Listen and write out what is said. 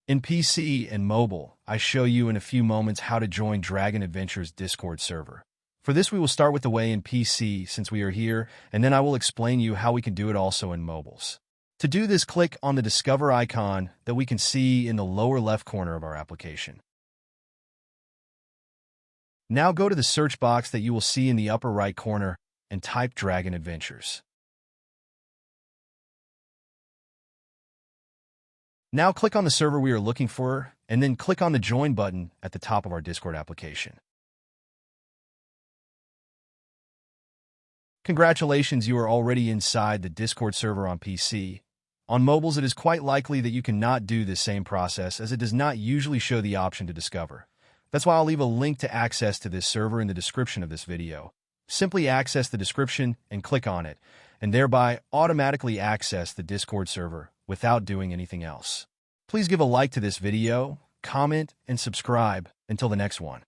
In PC and mobile, I show you in a few moments how to join Dragon Adventure's Discord server. For this, we will start with the way in PC since we are here, and then I will explain you how we can do it also in mobiles. To do this, click on the Discover icon that we can see in the lower left corner of our application. Now go to the search box that you will see in the upper right corner and type Dragon Adventures. Now click on the server we are looking for, and then click on the Join button at the top of our Discord application. Congratulations, you are already inside the Discord server on PC. On mobiles, it is quite likely that you cannot do this same process as it does not usually show the option to discover. That's why I'll leave a link to access to this server in the description of this video. Simply access the description and click on it, and thereby automatically access the Discord server without doing anything else. Please give a like to this video, comment, and subscribe. Until the next one.